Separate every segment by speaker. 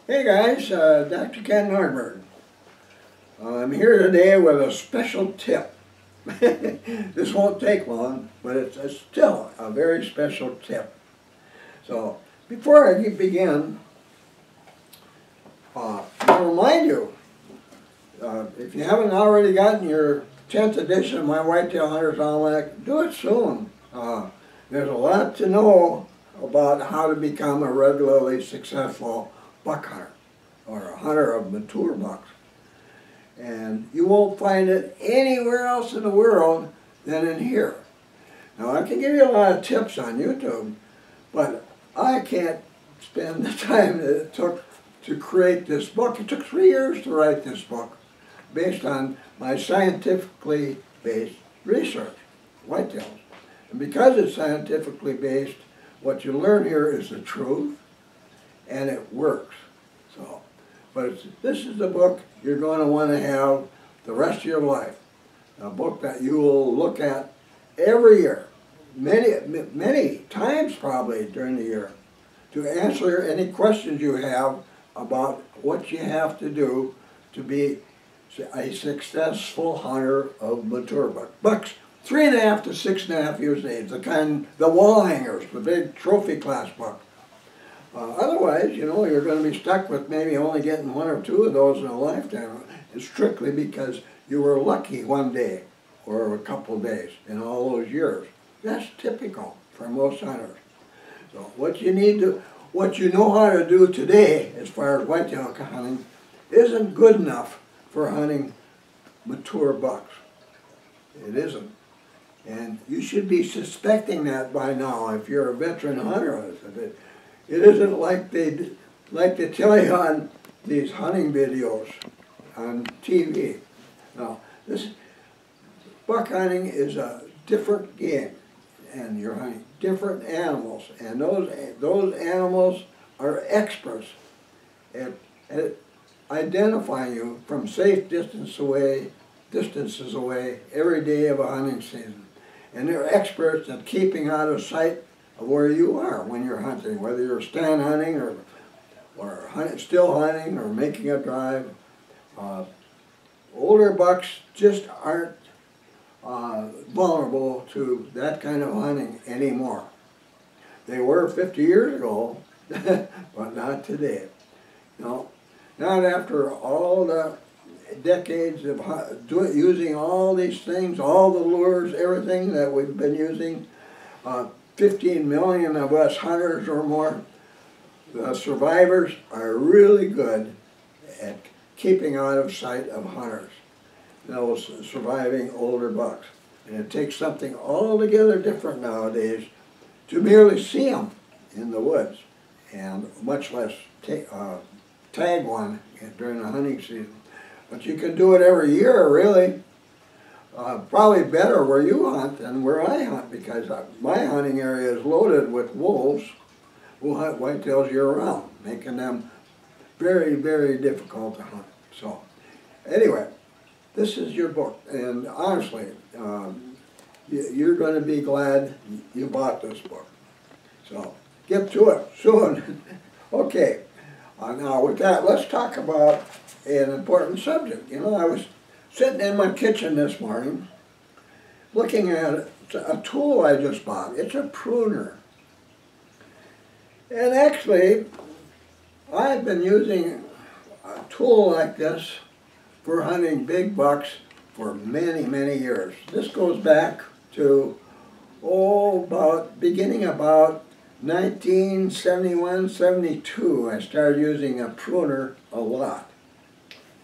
Speaker 1: Hey guys, Dr. Ken Nordberg. I'm here today with a special tip. This won't take long, but it's still a very special tip. So, before I begin, I'll remind you, if you haven't already gotten your 10th edition of my Whitetail Hunter's Almanac, do it soon. There's a lot to know about how to become a regularly successful buck hunter, or a hunter of mature bucks. And you won't find it anywhere else in the world than in here. Now, I can give you a lot of tips on YouTube, but I can't spend the time that it took to create this book. It took 3 years to write this book based on my scientifically based research, whitetails. And because it's scientifically based, what you learn here is the truth, and it works. So, but this is the book you're going to want to have the rest of your life. A book that you will look at every year, many times probably during the year, to answer any questions you have about what you have to do to be a successful hunter of mature bucks. 3.5 to 6.5 years of age, the wall hangers, the big trophy class buck. Otherwise, you know, you're going to be stuck with maybe only getting 1 or 2 of those in a lifetime, strictly because you were lucky one day or a couple of days in all those years. That's typical for most hunters. So what you know how to do today, as far as whitetail hunting, isn't good enough for hunting mature bucks. It isn't. And you should be suspecting that by now if you're a veteran hunter. It isn't like they tell you on these hunting videos on TV. No, buck hunting is a different game, and you're hunting different animals, and those animals are experts at identifying you from safe distances away every day of a hunting season. And they're experts at keeping out of sight of where you are when you're hunting, whether you're stand hunting or still hunting or making a drive. Older bucks just aren't vulnerable to that kind of hunting anymore. They were 50 years ago, but not today. No, not after all the decades of using all these things, all the lures, everything that we've been using. 15 million of us hunters or more, the survivors are really good at keeping out of sight of hunters, those surviving older bucks. And it takes something altogether different nowadays to merely see them in the woods, and much less tag one during the hunting season. But you can do it every year, really. Probably better where you hunt than where I hunt, because my hunting area is loaded with wolves who hunt whitetails year-round, making them very, very difficult to hunt. So, anyway, this is your book, and honestly, you're going to be glad you bought this book. So, get to it soon. Okay, now with that, let's talk about an important subject. You know, I was sitting in my kitchen this morning looking at a tool I just bought. It's a pruner. And actually, I've been using a tool like this for hunting big bucks for many, many years. This goes back to, beginning about 1971, 72. I started using a pruner a lot.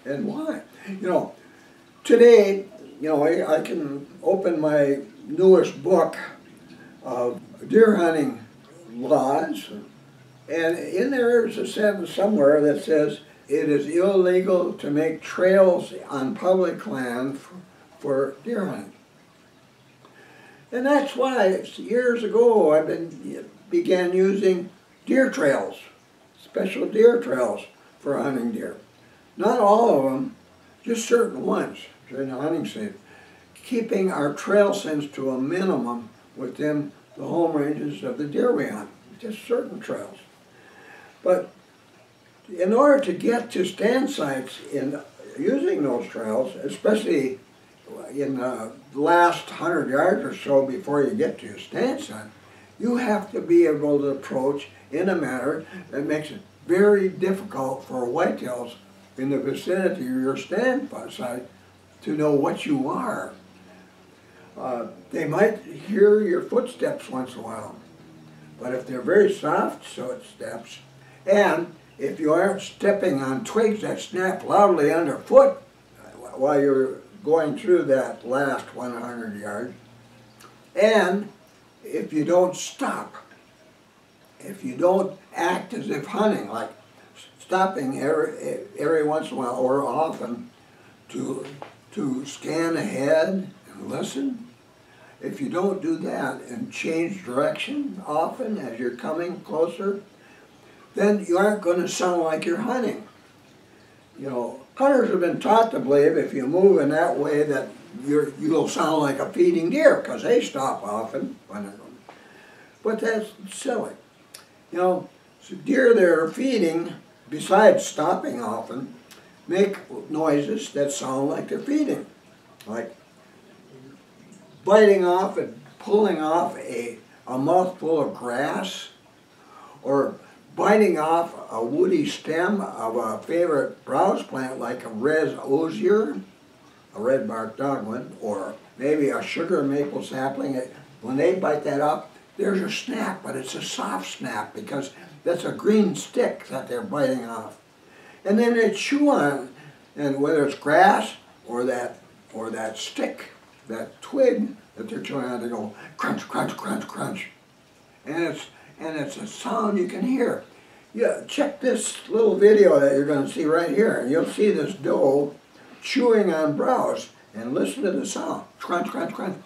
Speaker 1: And why? You know, today, you know, I can open my newest book of deer hunting laws, and in there is a sentence somewhere that says it is illegal to make trails on public land for deer hunting. And that's why years ago I began using deer trails, special deer trails for hunting deer. Not all of them, just certain ones during the hunting season, keeping our trail sins to a minimum within the home ranges of the deer we hunt, just certain trails. But in order to get to stand sites in using those trails, especially in the last 100 yards or so before you get to your stand site, you have to be able to approach in a manner that makes it very difficult for whitetails in the vicinity of your stand site to know what you are. They might hear your footsteps once in a while, but if they're very soft footsteps, and if you aren't stepping on twigs that snap loudly underfoot while you're going through that last 100 yards, and if you don't stop, if you don't act as if hunting, like stopping every once in a while or often to scan ahead and listen, if you don't do that and change direction often as you're coming closer, then you aren't going to sound like you're hunting. You know, hunters have been taught to believe if you move in that way that you'll sound like a feeding deer, because they stop often. But that's silly. You know, so deer that are feeding, besides stopping often, make noises that sound like they're feeding, like biting off and pulling off a mouthful of grass, or biting off a woody stem of a favorite browse plant like a res osier, a red-barked dogwood, or maybe a sugar maple sapling. When they bite that off, there's a snap, but it's a soft snap because that's a green stick that they're biting off. And then they chew on it, and whether it's grass or that stick, that twig that they're chewing on, they go crunch, crunch, crunch, crunch. And it's a sound you can hear. Yeah, check this little video that you're going to see right here, and you'll see this doe chewing on browse, and listen to the sound, crunch, crunch, crunch.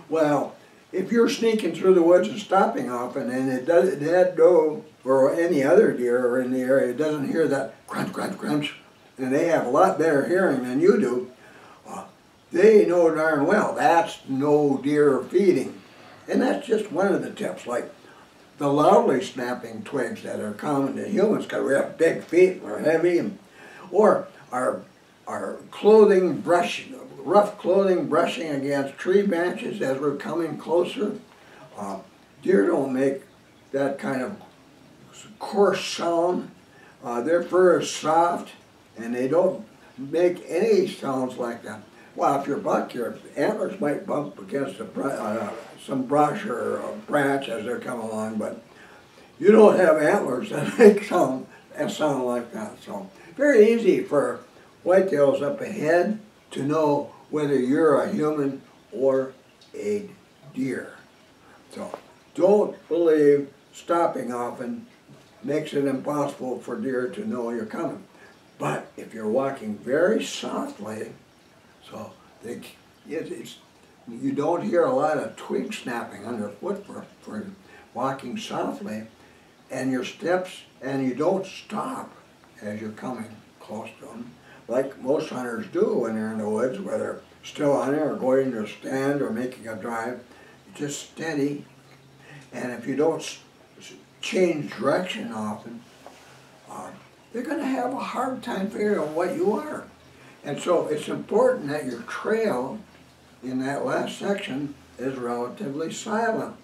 Speaker 1: Well, if you're sneaking through the woods and stopping often, and that doe or any other deer are in the area doesn't hear that crunch, crunch, crunch, and they have a lot better hearing than you do, they know darn well that's no deer feeding. And that's just one of the tips, like the loudly snapping twigs that are common to humans because we have big feet and we're heavy, or our clothing rough clothing brushing against tree branches as we're coming closer. Deer don't make that kind of coarse sound. Their fur is soft, and they don't make any sounds like that. Well, if you're a buck, your antlers might bump against some brush or a branch as they're coming along, but you don't have antlers that make sound like that. So very easy for whitetails up ahead to know whether you're a human or a deer. So don't believe stopping often makes it impossible for deer to know you're coming. But if you're walking very softly, so you don't hear a lot of twig snapping underfoot for walking softly, and your steps, and you don't stop as you're coming close to them, like most hunters do when they're in the woods, whether still hunting or going to a stand or making a drive. Just steady, and if you don't change direction often, they're going to have a hard time figuring out what you are. And so it's important that your trail in that last section is relatively silent.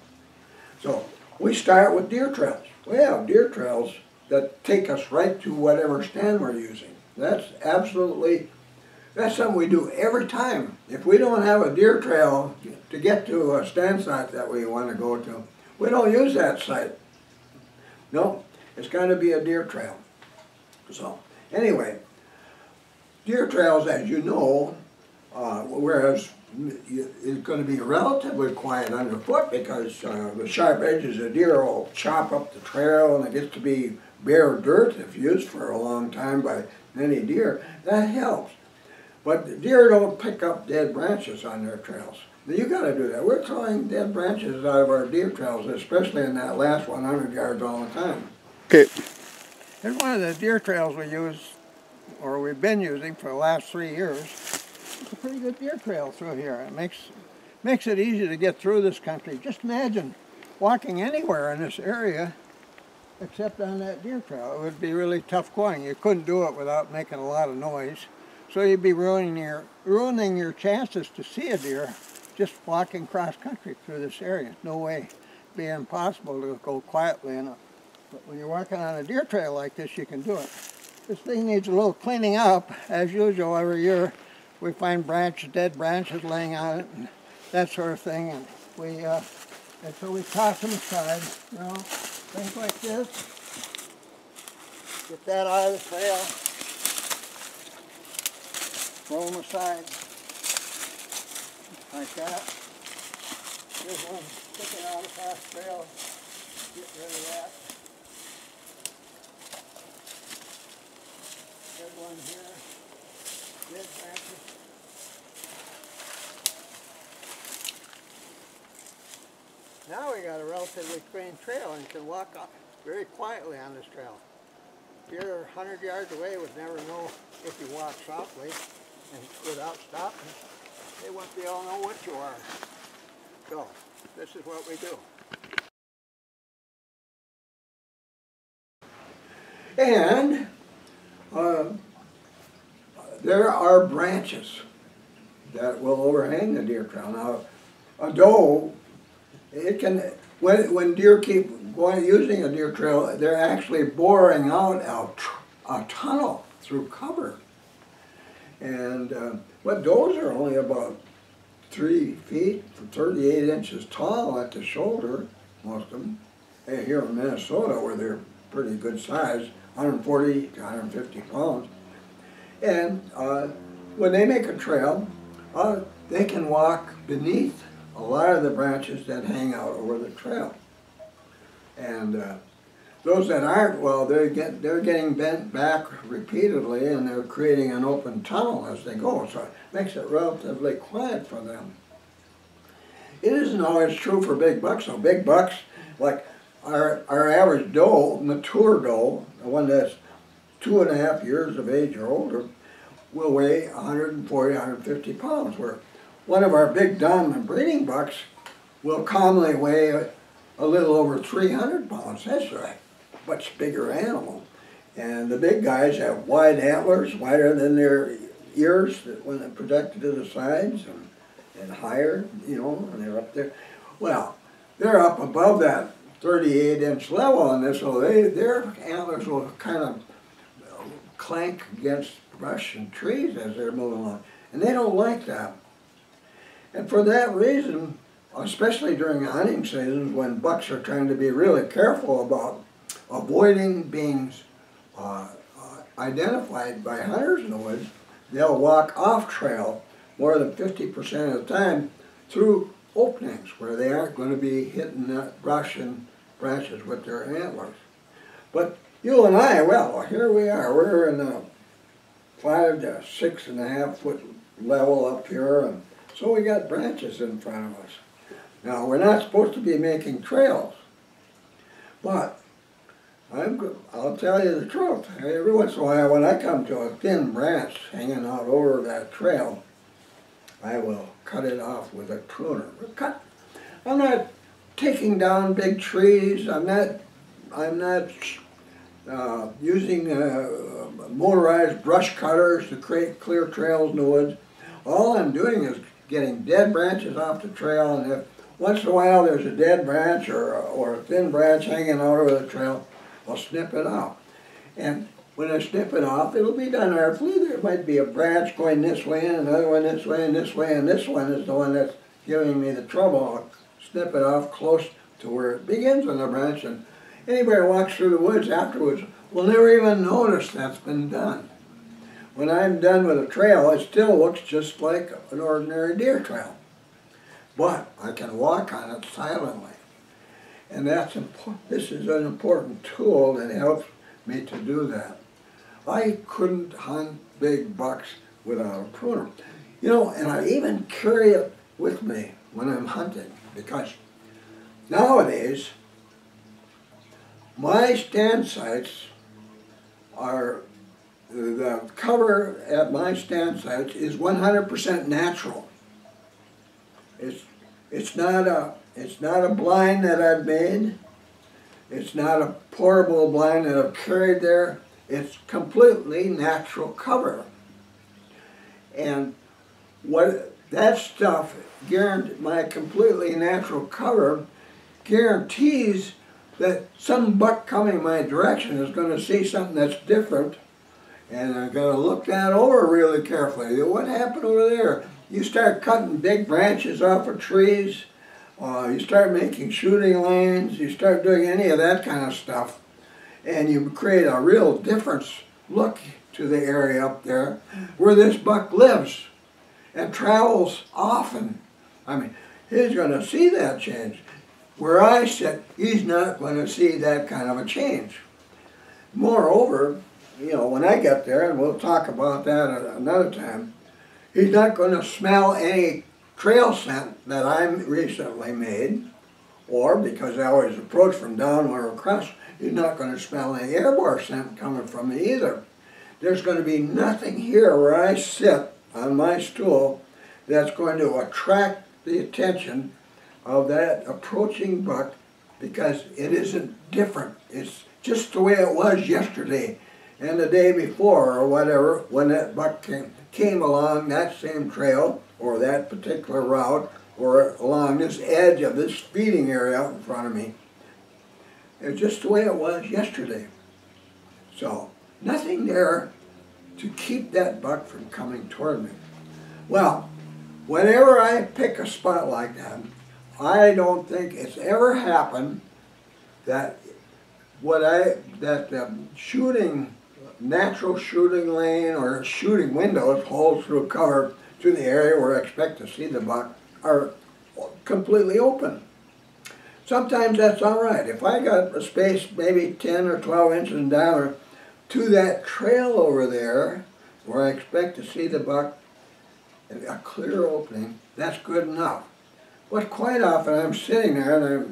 Speaker 1: So we start with deer trails. We have deer trails that take us right to whatever stand we're using. That's something we do every time. If we don't have a deer trail to get to a stand site that we want to go to, we don't use that site. No, it's going to be a deer trail. So anyway, deer trails, as you know, whereas it's going to be relatively quiet underfoot because the sharp edges of deer will chop up the trail, and it gets to be bare dirt if used for a long time by many deer. That helps. But the deer don't pick up dead branches on their trails. Now, you got to do that. We're throwing dead branches out of our deer trails, especially in that last 100 yards all the time.
Speaker 2: Okay.
Speaker 1: Here's one of the deer trails we use, or we've been using for the last 3 years. It's a pretty good deer trail through here. It makes it easy to get through this country. Just imagine walking anywhere in this area except on that deer trail. It would be really tough going. You couldn't do it without making a lot of noise. So you'd be ruining your chances to see a deer just walking cross country through this area. No way. It'd be impossible to go quietly enough. But when you're walking on a deer trail like this, you can do it. This thing needs a little cleaning up. As usual, every year we find dead branches laying on it and that sort of thing. And so we toss them aside, you know, things like this. Get that out of the trail. Throw them aside, like that. There's one sticking out across the trail. Get rid of that. There's one here. Dead branches. Now we got a relatively clean trail and you can walk up very quietly on this trail. If you're 100 yards away, would never know if you walk softly and without stopping. They won't be able to know what you are. So, this is what we do. And there are branches that will overhang the deer trail. Now, a doe, it can, when deer keep using a deer trail, they're actually boring out a tunnel through cover. And but does are only about 3 feet, 38 inches tall at the shoulder, most of them. Here in Minnesota, where they're pretty good size, 140 to 150 pounds. And when they make a trail, they can walk beneath a lot of the branches that hang out over the trail. And those that aren't, well, they're getting bent back repeatedly and they're creating an open tunnel as they go, so it makes it relatively quiet for them. It isn't always true for big bucks, though. Big bucks, like our average doe, mature doe, the one that's 2.5 years of age or older, will weigh 140, 150 pounds, where one of our big dominant breeding bucks will commonly weigh a little over 300 pounds. That's a much bigger animal. And the big guys have wide antlers, wider than their ears when they're projected to the sides, and higher, you know, and they're up there. Well, they're up above that 38-inch level, and so their antlers will kind of clank against brush and trees as they're moving along. And they don't like that. And for that reason, especially during hunting seasons when bucks are trying to be really careful about avoiding being identified by hunters in the woods, they'll walk off trail more than 50% of the time through openings where they aren't going to be hitting that brush and branches with their antlers. But you and I, well, here we are. We're in the 5 to 6.5 foot level up here, and so we got branches in front of us. Now, we're not supposed to be making trails, but I'll tell you the truth. Every once in a while, when I come to a thin branch hanging out over that trail, I will cut it off with a pruner. I'm not taking down big trees. I'm not using motorized brush cutters to create clear trails in the woods. All I'm doing is getting dead branches off the trail, and if once in a while there's a dead branch or a thin branch hanging out over the trail, I'll snip it off. And when I snip it off, it'll be done artfully. There might be a branch going this way, and another one this way, and this way, and this one is the one that's giving me the trouble. I'll snip it off close to where it begins on the branch, and anybody who walks through the woods afterwards will never even notice that's been done. When I'm done with a trail, it still looks just like an ordinary deer trail. But I can walk on it silently. And this is an important tool that helps me to do that. I couldn't hunt big bucks without a pruner. You know, and I even carry it with me when I'm hunting, because nowadays my stand sites are, the cover at my stand sites is 100% natural. It's not a blind that I've made. It's not a portable blind that I've carried there. It's completely natural cover. And what that stuff, my completely natural cover, guarantees that some buck coming my direction is going to see something that's different, and I'm going to look that over really carefully. What happened over there? You start cutting big branches off of trees, you start making shooting lanes, you start doing any of that kind of stuff, and you create a real difference look to the area up there where this buck lives and travels often. I mean, he's going to see that change. Where I sit, he's not going to see that kind of a change. Moreover, you know, when I get there, and we'll talk about that another time, he's not going to smell any trail scent that I recently made, or because I always approach from downward across, he's not going to smell any airborne scent coming from me either. There's going to be nothing here where I sit on my stool that's going to attract the attention of that approaching buck, because it isn't different. It's just the way it was yesterday and the day before or whatever, when that buck came along that same trail or that particular route or along this edge of this feeding area out in front of me. It's just the way it was yesterday. So nothing there to keep that buck from coming toward me. Well, whenever I pick a spot like that, I don't think it's ever happened that natural shooting lane or shooting windows, holes through cover to the area where I expect to see the buck, are completely open. Sometimes that's all right. If I got a space maybe 10 or 12 inches in diameter to that trail over there where I expect to see the buck, a clear opening, that's good enough. But quite often I'm sitting there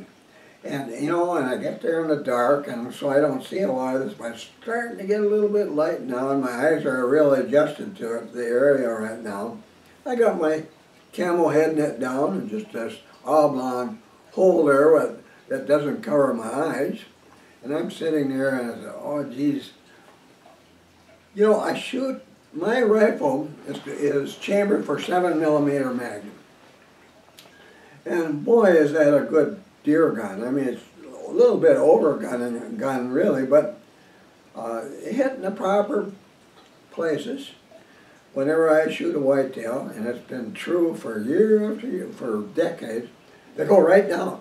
Speaker 1: and you know, and I get there in the dark, and so I don't see a lot of this, but it's starting to get a little bit light now, and my eyes are really adjusted to it, the area right now. I got my camel head net down and just this oblong hole there that doesn't cover my eyes, and I'm sitting there and I say, oh geez. You know, I shoot, my rifle is chambered for 7mm Magnum. And boy, is that a good deer gun. I mean, it's a little bit over gun really, but hitting the proper places. Whenever I shoot a whitetail, and it's been true for year after year, for decades, they go right down.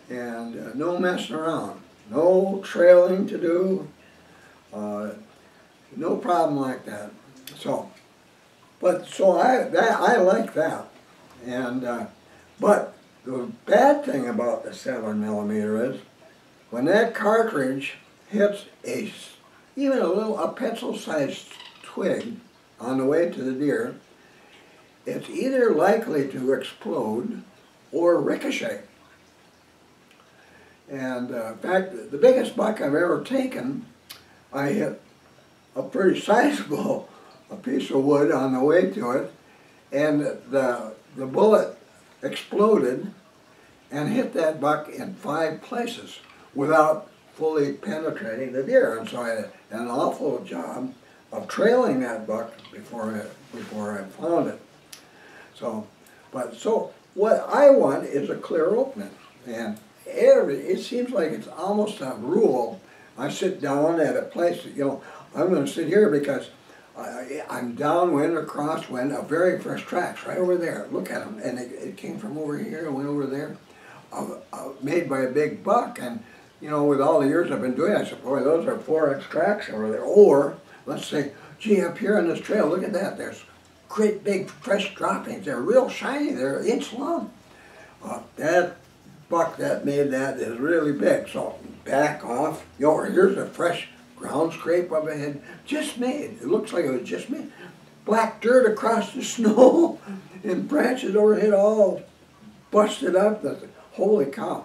Speaker 1: And no messing around, no trailing to do, no problem like that. So I like that. And but the bad thing about the 7mm is when that cartridge hits even a pencil-sized twig on the way to the deer, it's either likely to explode or ricochet. And in fact, the biggest buck I've ever taken, I hit a pretty sizable piece of wood on the way to it, and the bullet exploded and hit that buck in 5 places without fully penetrating the deer. And so I had an awful job of trailing that buck before I found it. So what I want is a clear opening. And it seems like it's almost a rule. I sit down at a place that, you know, I'm going to sit here because I'm downwind or crosswind of very fresh tracks right over there. Look at them. And it came from over here and went over there. Made by a big buck. And, you know, with all the years I've been doing it, I said, boy, those are 4X tracks over there. Or, let's say, gee, up here on this trail, look at that. There's great big fresh droppings. They're real shiny. They're an inch long. That buck that made that is really big. So back off. You know, here's a fresh ground scrape up ahead. Just made. It looks like it was just made. Black dirt across the snow and branches overhead all busted up. Holy cow.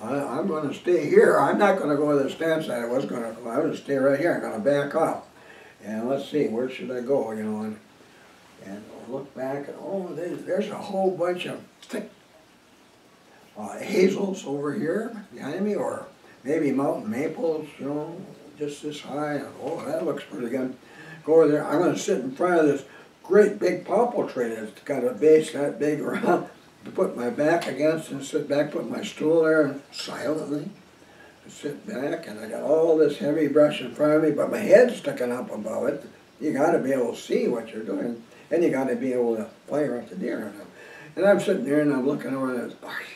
Speaker 1: I'm going to stay here. I'm not going to go to the stand side. I was going to stay right here. I'm going to back off. And let's see, where should I go, you know, and look back, and oh, there's a whole bunch of thick hazels over here behind me, or maybe mountain maples, you know, just this high. And, oh, that looks pretty good. Go over there. I'm going to sit in front of this great big popple tree that's got a base that big around to put my back against and sit back, put my stool there and silently sit back. And I got all this heavy brush in front of me, but my head's sticking up above it. You got to be able to see what you're doing, and you got to be able to fire at the deer. And I'm sitting there and I'm looking over this bush.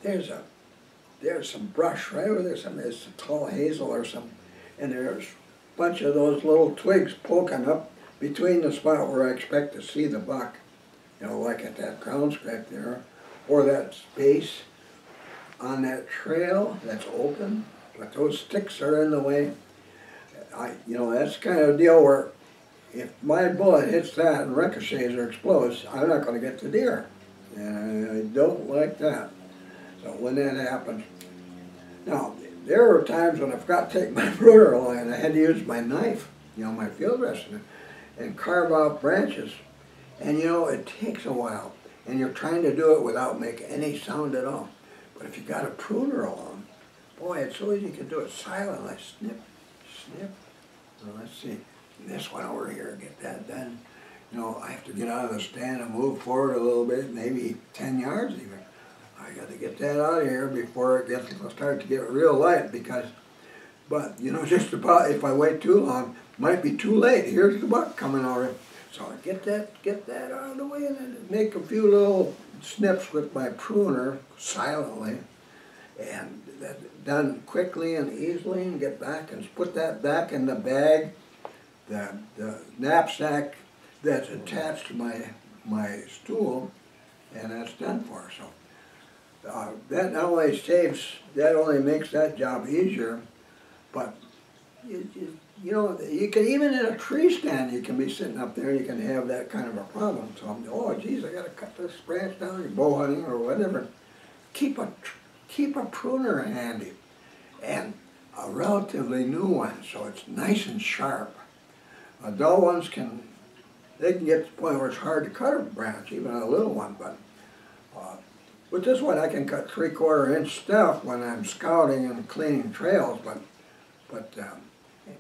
Speaker 1: There's some brush right over there. It's a tall hazel or something, and there's a bunch of those little twigs poking up between the spot where I expect to see the buck. You know, like at that ground scrape there, or that space on that trail that's open, but those sticks are in the way. You know, that's kind of a deal where if my bullet hits that and ricochets or explodes, I'm not going to get the deer. And I don't like that. So when that happens, now there were times when I forgot to take my pruner along and I had to use my knife, you know, my field rest, and carve out branches. And you know, it takes a while, and you're trying to do it without making any sound at all. But if you got a pruner along, boy, it's so easy. You can do it silently. Snip, snip. Well, let's see. This one over here, get that done. You know, I have to get out of the stand and move forward a little bit, maybe 10 yards even. I got to get that out of here before it gets start to get real light, because, but you know, just about if I wait too long, it might be too late. Here's the buck coming over. So I get that out of the way, and then make a few little snips with my pruner silently, and that done quickly and easily, and get back and put that back in the bag, the knapsack that's attached to my stool, and that's done for. So that not only that only makes that job easier, but you know, you can, even in a tree stand, you can be sitting up there and you can have that kind of a problem. So I'm, oh geez, I got to cut this branch down, you're bow hunting or whatever. Keep a pruner handy, and a relatively new one, so it's nice and sharp. Dull ones they can get to the point where it's hard to cut a branch, even a little one. But with this one, I can cut 3/4 inch stuff when I'm scouting and cleaning trails.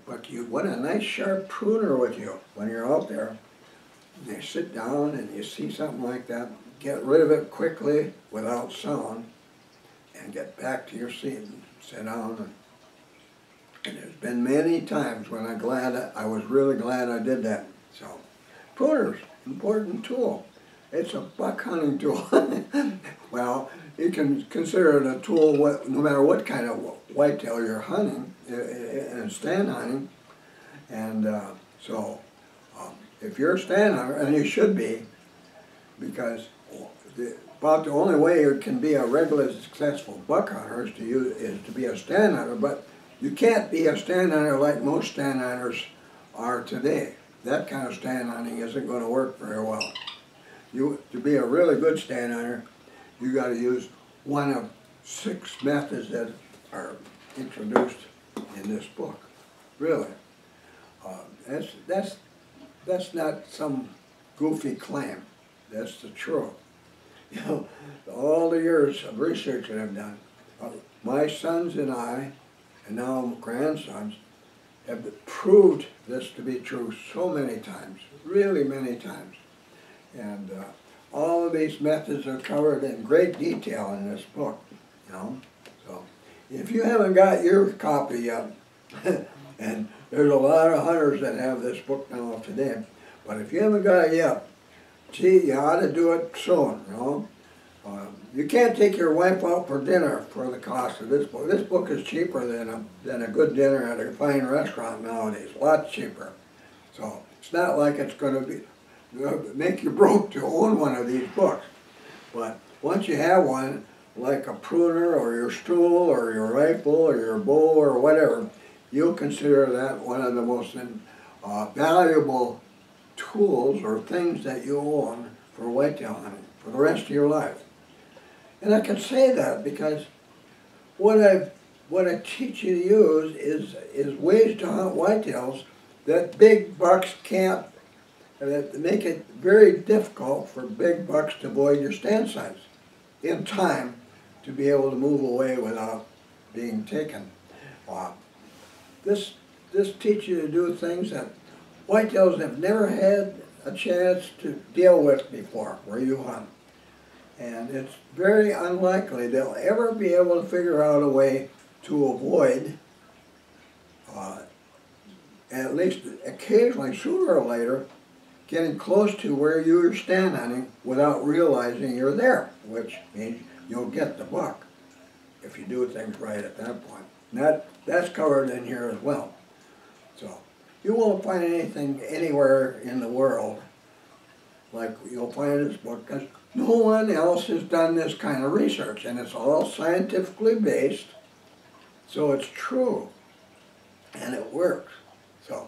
Speaker 1: But you want a nice sharp pruner with you when you're out there. You sit down and you see something like that, get rid of it quickly without sound, and get back to your seat and sit down. And there's been many times when I was really glad I did that. So, pruner's an important tool. It's a buck hunting tool. Well, you can consider it a tool no matter what kind of whitetail you're hunting and stand hunting. And so if you're a stand hunter, and you should be, because about the only way you can be a regular successful buck hunter is to be a stand hunter, but you can't be a stand hunter like most stand hunters are today. That kind of stand hunting isn't going to work very well. To be a really good stand hunter, you got to use one of 6 methods that are introduced in this book. Really, that's not some goofy claim. That's the truth. You know, all the years of research that I've done, my sons and I, and now grandsons, have proved this to be true so many times, really many times. And all of these methods are covered in great detail in this book, you know. So if you haven't got your copy yet, and there's a lot of hunters that have this book now today, but if you haven't got it yet, gee, you ought to do it soon, you know. You can't take your wife out for dinner for the cost of this book. This book is cheaper than a good dinner at a fine restaurant nowadays, a lot cheaper. So it's not like it's going to make you broke to own one of these books. But once you have one, like a pruner or your stool or your rifle or your bow or whatever, you'll consider that one of the most valuable tools or things that you own for whitetail hunting for the rest of your life. And I can say that because what I teach you to use is ways to hunt whitetails that big bucks can't, that make it very difficult for big bucks to avoid your stand sights in time to be able to move away without being taken. This teaches you to do things that whitetails have never had a chance to deal with before where you hunt. And it's very unlikely they'll ever be able to figure out a way to avoid, at least occasionally, sooner or later, getting close to where you're stand hunting without realizing you're there, which means you'll get the buck if you do things right at that point. And that's covered in here as well. So you won't find anything anywhere in the world like you'll find in this book, because no one else has done this kind of research, and it's all scientifically based, so it's true, and it works. So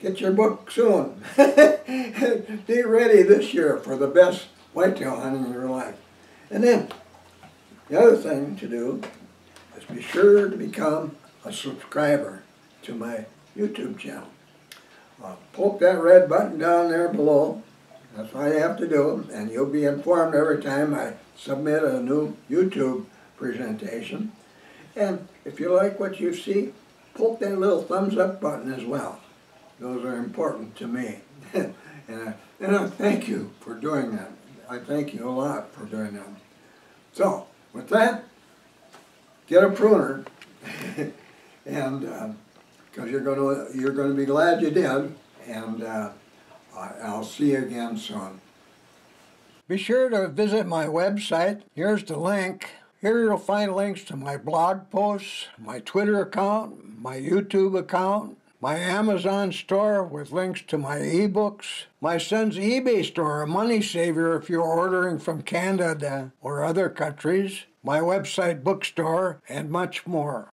Speaker 1: get your book soon. Be ready this year for the best whitetail hunting in your life. And then the other thing to do is be sure to become a subscriber to my YouTube channel. Poke that red button down there below. That's all you have to do, and you'll be informed every time I submit a new YouTube presentation. And if you like what you see, poke that little thumbs up button as well. Those are important to me. and I thank you for doing that. I thank you a lot for doing that. So, with that, get a pruner, and because you're going to be glad you did, and I'll see you again soon. Be sure to visit my website. Here's the link. Here you'll find links to my blog posts, my Twitter account, my YouTube account, my Amazon store with links to my ebooks, my son's eBay store, a money saver if you're ordering from Canada or other countries, my website bookstore, and much more.